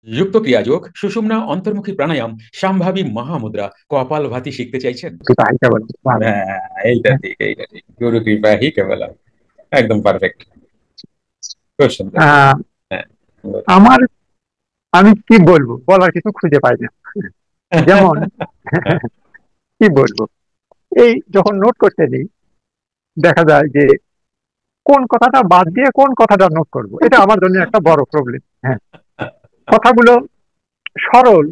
যুক্ত ক্রিয়াযোগ, সুষুম্না অন্তর্মুখী প্রাণায়াম, সম্ভাবী মহামুদ্রা, কপালভাতি শিখতে চাইছেন? কৃপাইটা বলো ভালো। হ্যাঁ, এইটা হ্যাঁ। ঠিক, এইটা ঠিক। গুরু কৃপা হি কেবলম। একদম পারফেক্ট। খুব সুন্দর। আহ, হ্যাঁ, বল। আমার আমি কি বলবো, বলার কিছু খুঁজে পাই না। যেমন কি বলবো, এই যখন নোট করতে নিই দেখা যায় যে কোন কথাটা বাদ দিয়ে কোন কথাটা নোট করব, এটা আমার জন্য একটা বড় প্রবলেম। হ্যাঁ, কথাগুলো সরল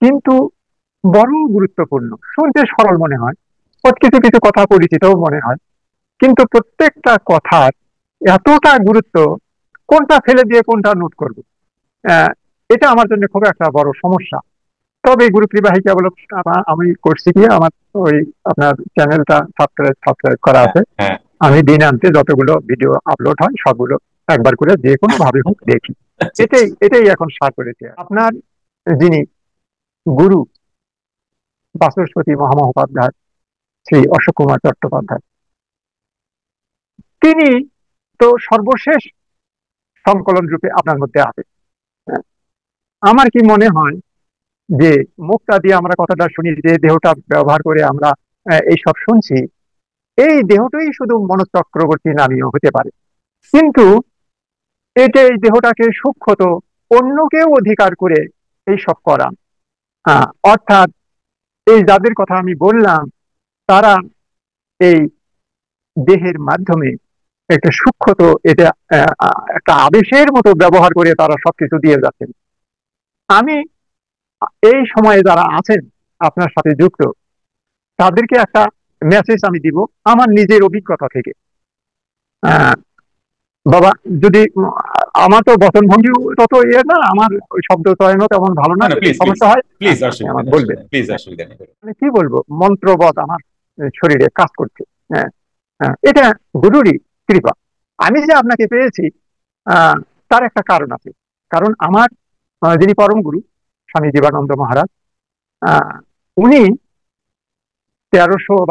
কিন্তু বড় গুরুত্বপূর্ণ, শুনতে সরল মনে হয়, কিছু কিছু কথা পরিচিতও মনে হয়, কিন্তু প্রত্যেকটা কথার এতটা গুরুত্ব, কোনটা ফেলে দিয়ে কোনটা নোট করব, আহ, এটা আমার জন্য খুব একটা বড় সমস্যা। তবে গুরুপ্রিয় বাহিকা বলো, আমি করছি কি, আমার ওই আপনার চ্যানেলটা সাবস্ক্রাইব সাবস্ক্রাইব করা হ্যাঁ, আছে। হ্যাঁ। আমি দিন আনতে যতগুলো ভিডিও আপলোড হয় সবগুলো একবার করে যে কোনো ভাবে হোক দেখি। আচ্ছা, এটাই আচ্ছা। এটাই এখন সার করেছে আপনার যিনি গুরু, বাচস্পতি মহামহোপাধ্যায় শ্রী অশোক কুমার চট্টোপাধ্যায়, তিনি তো সর্বশেষ সংকলন রূপে আপনার মধ্যে আছে। হ্যাঁ, আমার কি মনে হয় যে মুখটা দিয়ে আমরা কথাটা শুনি, যে দেহটা ব্যবহার করে আমরা এইসব শুনছি, এই দেহটাই শুধু মনোচক্রবর্তী নামীয় হতে পারে, কিন্তু এটা এই দেহটাকে সূক্ষ্মত অন্য কেউ অধিকার করে এইসব করা। অর্থাৎ এই যাদের কথা আমি বললাম, তারা এই দেহের মাধ্যমে একটা সূক্ষ্মত এটা একটা আবেশের মতো ব্যবহার করে তারা সবকিছু দিয়ে যাচ্ছেন। আমি এই সময়ে যারা আছেন আপনার সাথে যুক্ত, তাদেরকে একটা মেসেজ আমি দিব আমার নিজের অভিজ্ঞতা থেকে। আহ, বাবা, যদি আমার তো বচন ভঙ্গি তত ইয়ে না, আমার ওই শব্দ চয়নও তেমন ভালো না, না, না, যদি প্লিজ, প্লিজ। সমস্যা হয় প্লিজ, আপনি অসুবিধা আমার নেই, অসুবিধা বলবেন। নেই, প্লিজ, হ্যাঁ, অসুবিধা নেই। মানে কি বলবো, মন্ত্রবৎ আমার শরীরে কাজ করছে। হ্যাঁ, হ্যাঁ, এটা গুরুরই কৃপা। আমি যে আপনাকে পেয়েছি, আহ, তার একটা কারণ আছে। কারণ আমার যিনি পরম গুরু স্বামী জীবানন্দ মহারাজ, আহ, উনি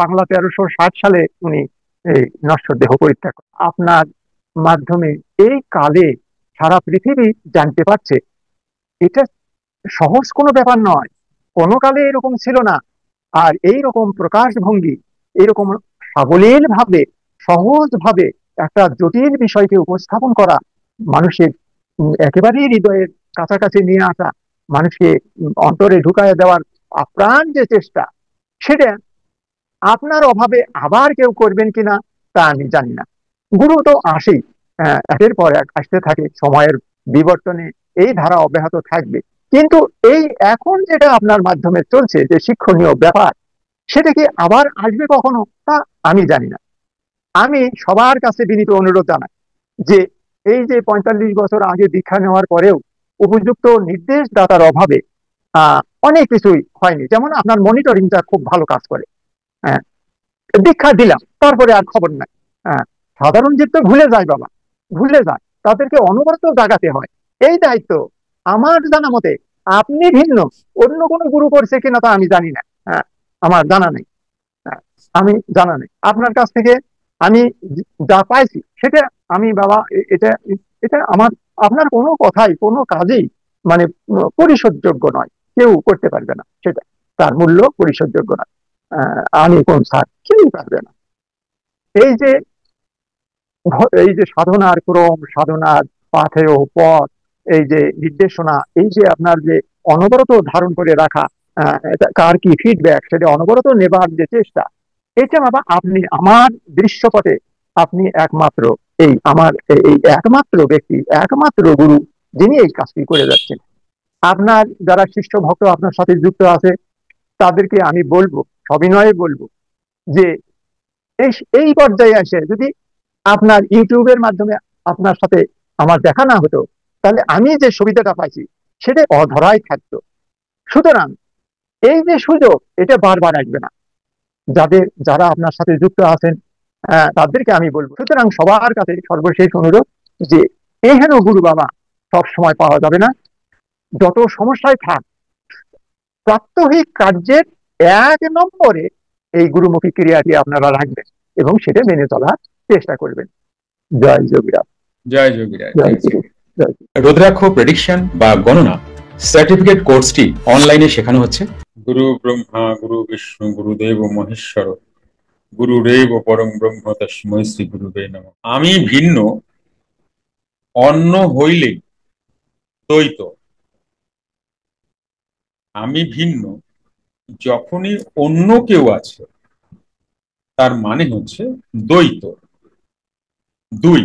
বাংলা 1360 সালে উনি এই নশ্বর দেহ পরিত্যাগ করেন। আপনার মাধ্যমে এই কালে সারা পৃথিবী জানতে পারছে, এটা সহজ কোনো ব্যাপার নয়, কোনো কালে এরকম ছিল না। আর এই রকম প্রকাশ ভঙ্গি, এইরকম সাবলীল ভাবে, সহজ ভাবে একটা জটিল বিষয়কে উপস্থাপন করা, মানুষের একেবারেই হৃদয়ের কাছাকাছি নিয়ে আসা, মানুষকে অন্তরে ঢুকায় দেওয়ার আপ্রাণ যে চেষ্টা, সেটা আপনার অভাবে আবার কেউ করবেন কিনা তা আমি জানি না। গুরু তো আসেই, একের পর এক আসতে থাকে, সময়ের বিবর্তনে এই ধারা অব্যাহত থাকবে। কিন্তু এই এখন যেটা আপনার মাধ্যমে চলছে যে শিক্ষণীয় ব্যাপার, সেটা কি আবার আসবে কখনো তা আমি জানি না। আমি সবার কাছে বিনীত অনুরোধ জানাই যে এই যে 45 বছর আগে দীক্ষা নেওয়ার পরেও উপযুক্ত নির্দেশদাতার অভাবে অনেক কিছুই হয়নি। যেমন আপনার মনিটরিংটা খুব ভালো কাজ করে। হ্যাঁ, দীক্ষা দিলাম, তারপরে আর খবর নাই। হ্যাঁ, সাধারণ জীব তো ভুলে যায় বাবা, ভুলে যায়, তাদেরকে অনবরত জাগাতে হয়। এই দায়িত্ব আমার জানা মতে আপনি ভিন্ন অন্য কোনো গুরু করছে কিনা তা আমি জানি না। হ্যাঁ, আমার জানা নেই। হ্যাঁ, আমি জানা নেই আপনার কাছ থেকে আমি যা পাইছি সেটা আমি বাবা, এটা এটা আমার, আপনার কোনো কথাই কোনো কাজেই মানে পরিশোধযোগ্য নয়, কেউ করতে পারবে না সেটা, তার মূল্য পরিশোধযোগ্য নয়। আমি কোন স্যার, কেউ পারবে না। এই যে এই যে সাধনার ক্রম, সাধনার পাথেয় পথ, এই যে নির্দেশনা, এই যে আপনার যে অনবরত ধারণ করে রাখা, কার কি ফিডব্যাক সেটা অনবরত নেবার যে চেষ্টা, এটা বাবা আপনি আমার দৃশ্যপটে আপনি একমাত্র, এই আমার এই একমাত্র ব্যক্তি, একমাত্র গুরু যিনি এই কাজটি করে যাচ্ছেন। আপনার যারা শিষ্য ভক্ত আপনার সাথে যুক্ত আছে, তাদেরকে আমি বলবো, সবিনয়ে বলবো যে এই এই পর্যায়ে আসে যদি আপনার ইউটিউবের মাধ্যমে আপনার সাথে আমার দেখা না হতো, তাহলে আমি যে সুবিধাটা পাইছি সেটা অধরাই থাকতো। সুতরাং এই যে সুযোগ, এটা বারবার আসবে না। যারা আপনার সাথে যুক্ত আছেন, তাদেরকে আমি বলবো। সুতরাং সবার কাছে সর্বশেষ অনুরোধ যে এহেন গুরু বাবা সব সময় পাওয়া যাবে না। যত সমস্যায় থাক, প্রাত্যহিক কার্যের 1 নম্বরে এই গুরুমুখী ক্রিয়াটি আপনারা রাখবেন এবং সেটা মেনে চলার চেষ্টা করবেন। জয় যোগীরা। জয় যোগীরা, জয় জয় গুরু। যোগী। রুদ্রাক্ষ প্রেডিকশন বা গণনা সার্টিফিকেট কোর্সটি অনলাইনে শেখানো হচ্ছে। গুরু ব্রহ্মা গুরু বিষ্ণু গুরুদেব মহেশ্বর গুরুরেব পরম ব্রহ্ম তস্মৈ শ্রী গুরুবে নমঃ। আমি ভিন্ন অন্য হইলে দ্বৈত। আমি ভিন্ন যখনই অন্য কেউ আছে তার মানে হচ্ছে দ্বৈত, দুই।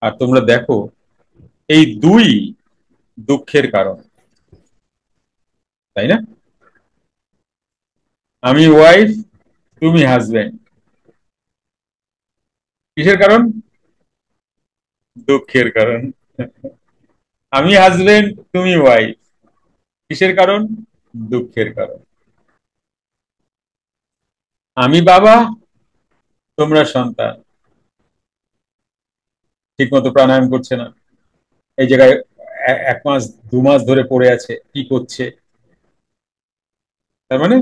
আর তোমরা দেখো এই দুই দুঃখের কারণ, তাই না? আমি ওয়াইফ, তুমি হাজবেন্ড, কিসের কারণ? দুঃখের কারণ। আমি হাজবেন্ড, তুমি ওয়াইফ, কিসের কারণ? দুঃখের কারণ। আমি বাবা, তোমরা সন্তান, ঠিক মতো প্রাণায়াম করছে না, এই জায়গায় 1 মাস 2 মাস ধরে পড়ে আছে, কি করছে? তার মানে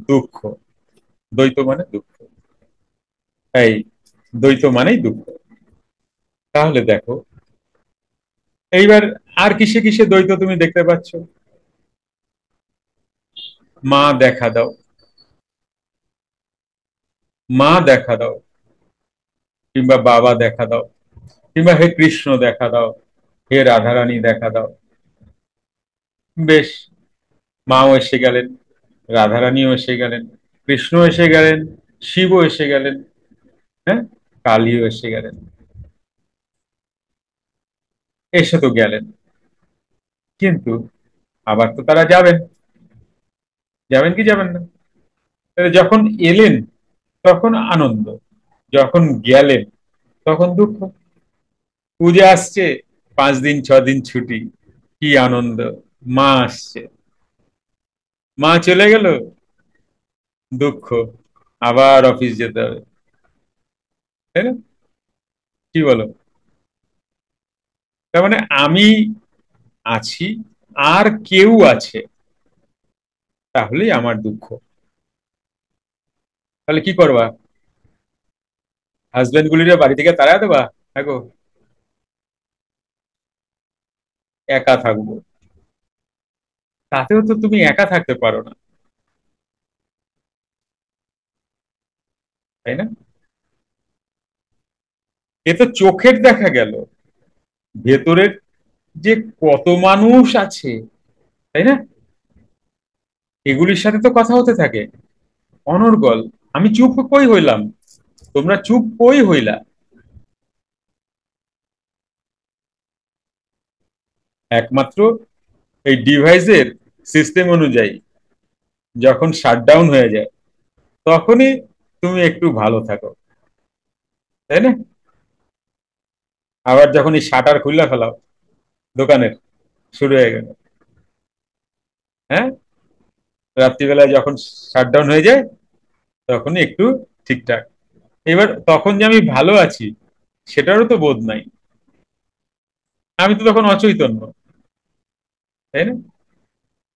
দুঃখ। দ্বৈত মানে দুঃখ, এই দ্বৈত মানেই দুঃখ। তাহলে দেখো এইবার আর কিসে কিসে দ্বৈত তুমি দেখতে পাচ্ছ? মা দেখা দাও, মা দেখা দাও, কিংবা বাবা দেখা দাও, কিংবা হে কৃষ্ণ দেখা দাও, হে রাধারানী দেখা দাও। বেশ, মাও এসে গেলেন, রাধারানীও এসে গেলেন, কৃষ্ণ এসে গেলেন, শিবও এসে গেলেন, হ্যাঁ, কালীও এসে গেলেন, এসে তো গেলেন। কিন্তু আবার তো তারা যাবেন, যাবেন কি যাবেন না? তাহলে যখন এলেন তখন আনন্দ, যখন গেলেন তখন দুঃখ। পূজা আসছে, 5 দিন 6 দিন ছুটি, কি আনন্দ। মা আসছে, মা চলে গেল, দুঃখ, আবার অফিস যেতে হবে, তাই না? কি বলো? তার মানে আমি আছি আর কেউ আছে, তাহলেই আমার দুঃখ। তাহলে কি করবা? হাজবেন্ড গুলিরে বাড়ি থেকে তাড়া দেবা? দেখো, একা থাকবো। তাতেও তো তুমি একা থাকতে পারো না, তাই না? এ তো চোখের দেখা গেল, ভেতরের যে কত মানুষ আছে, তাই না? এগুলির সাথে তো কথা হতে থাকে অনর্গল। আমি চুপ কই হইলাম, তোমরা চুপ কই হইলা? একমাত্র এই ডিভাইসের সিস্টেম অনুযায়ী যখন শাটডাউন হয়ে যায় তখনই তুমি একটু ভালো থাকো, তাই না? আবার যখন এই শাটার খুলে ফেলাও দোকানের, শুরু হয়ে গেল, হ্যাঁ, রাত্রিবেলায় যখন শাটডাউন হয়ে যায় তখনই একটু ঠিকঠাক। এবার তখন যে আমি ভালো আছি সেটারও তো বোধ নাই, আমি তো তখন অচৈতন্য, তাই না?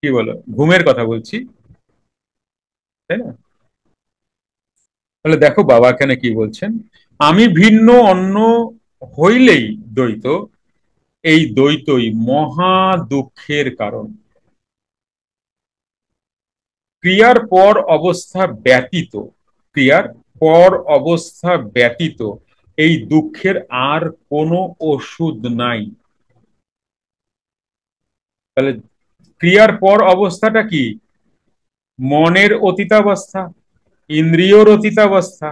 কি বলো, ঘুমের কথা বলছি, তাই না? তাহলে দেখো বাবা এখানে কি বলছেন, আমি ভিন্ন অন্য হইলেই দ্বৈত, এই দ্বৈতই মহা দুঃখের কারণ। ক্রিয়ার পর অবস্থা ব্যতীত, ক্রিয়ার পর অবস্থা ব্যতীত এই দুঃখের আর কোনো ওষুধ নাই। তাহলে ক্রিয়ার পর অবস্থাটা কি? মনের অতীতাবস্থা, ইন্দ্রিয়র অতীতাবস্থা।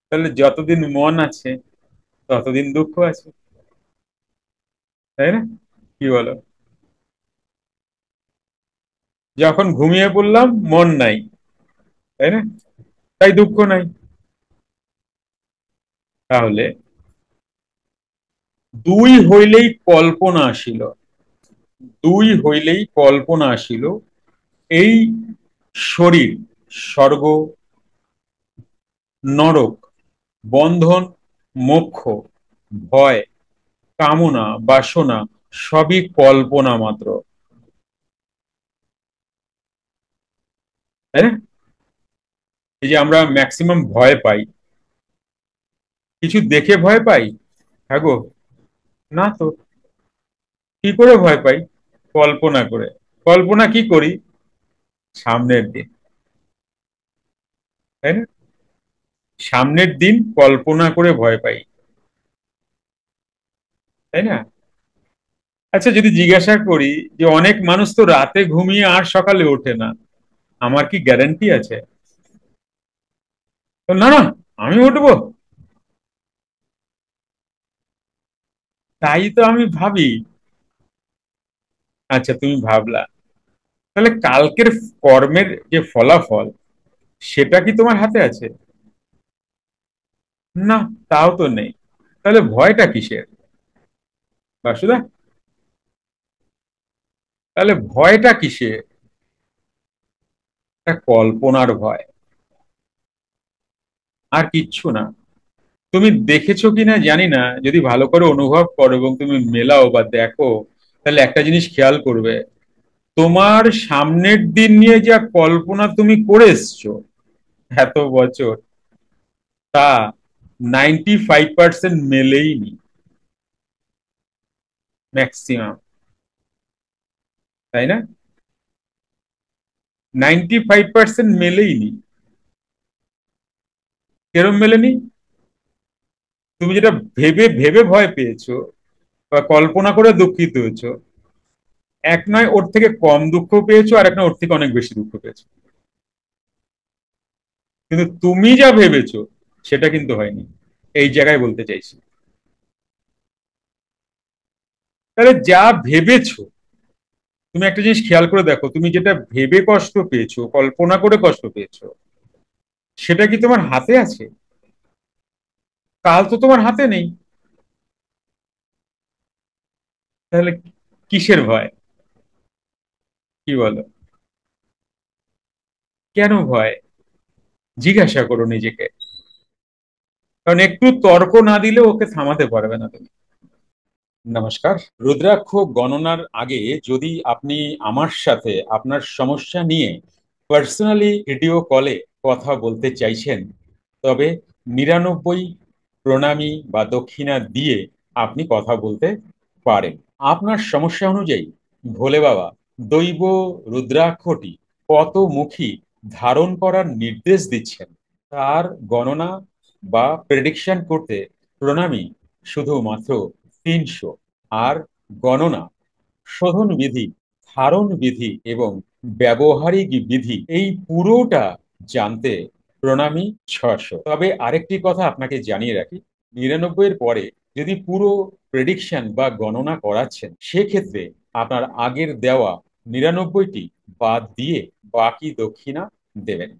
তাহলে যতদিন মন আছে ততদিন দুঃখ আছে, তাই না? কি বলো? যখন ঘুমিয়ে পড়লাম মন নাই, তাই না? তাই দুঃখ নাই। তাহলে দুই হইলেই কল্পনা আসিল, দুই হইলেই কল্পনা আসিল, এই শরীর স্বর্গ নরক, বন্ধন মোক্ষ, ভয় কামনা বাসনা সবই কল্পনা মাত্র, তাই না? এই যে আমরা ম্যাক্সিমাম ভয় পাই, কিছু দেখে ভয় পাই? হ্যাঁ গো, না তো। কি করে ভয় পাই? কল্পনা করে। কল্পনা কি করি? সামনের দিন, তাই না? সামনের দিন কল্পনা করে ভয় পাই, তাই না? আচ্ছা, যদি জিজ্ঞাসা করি যে অনেক মানুষ তো রাতে ঘুমিয়ে আর সকালে ওঠে না, আমার কি গ্যারান্টি আছে? তো না না, আমি উঠবো। তাই তো আমি ভাবি। আচ্ছা, তুমি ভাবলা, তাহলে কালকের কর্মের যে ফলাফল, সেটা কি তোমার হাতে আছে? না, তাও তো নেই। তাহলে ভয়টা কিসের, বাসুদা? তাহলে ভয়টা কিসের? একটা কল্পনার ভয়, আর কিচ্ছু না। তুমি দেখেছো কিনা জানি না, যদি ভালো করে অনুভব করো এবং তুমি মেলাও বা দেখো, তাহলে একটা জিনিস খেয়াল করবে। তোমার সামনের দিন নিয়ে যা কল্পনা তুমি করে এসছো এত বছর, তা 95% মেলেইনি, ম্যাক্সিমাম, তাই না? 95% মেলেইনি। কেরম মেলেনি? তুমি যেটা ভেবে ভেবে ভয় পেয়েছো বা কল্পনা করে দুঃখিত হয়েছো, এক নয় ওর থেকে কম দুঃখ পেয়েছো, আর এক নয় ওর থেকে অনেক বেশি দুঃখ পেয়েছো। কিন্তু তুমি যা ভেবেছো সেটা কিন্তু হয়নি, এই জায়গায় বলতে চাইছি। তাহলে যা ভেবেছো, তুমি একটা জিনিস খেয়াল করে দেখো, তুমি যেটা ভেবে কষ্ট পেয়েছো, কল্পনা করে কষ্ট পেয়েছো, সেটা কি তোমার হাতে আছে? কাল তো তোমার হাতে নেই। তাহলে কিসের ভয়? কি বলো? কেন ভয়? জিজ্ঞাসা করো নিজেকে। কারণ একটু তর্ক না দিলে ওকে থামাতে পারবে না তুমি। নমস্কার। রুদ্রাক্ষ গণনার আগে যদি আপনি আমার সাথে আপনার সমস্যা নিয়ে পার্সোনালি ভিডিও কলে কথা বলতে চাইছেন, তবে 99 প্রণামী বা দক্ষিণা দিয়ে আপনি কথা বলতে পারেন। আপনার সমস্যা অনুযায়ী ভোলে বাবা দৈব রুদ্রাক্ষটি কত মুখী ধারণ করার নির্দেশ দিচ্ছেন, তার গণনা বা প্রেডিকশন করতে প্রণামী শুধুমাত্র 300। আর গণনা, শোধন বিধি, ধারণ বিধি এবং ব্যবহারিক বিধি, এই পুরোটা জানতে প্রণামী 600। তবে আরেকটি কথা আপনাকে জানিয়ে রাখি, 99 এর পরে যদি পুরো প্রেডিকশন বা গণনা করাচ্ছেন, সেক্ষেত্রে আপনার আগের দেওয়া 99টি বাদ দিয়ে বাকি দক্ষিণা দেবেন।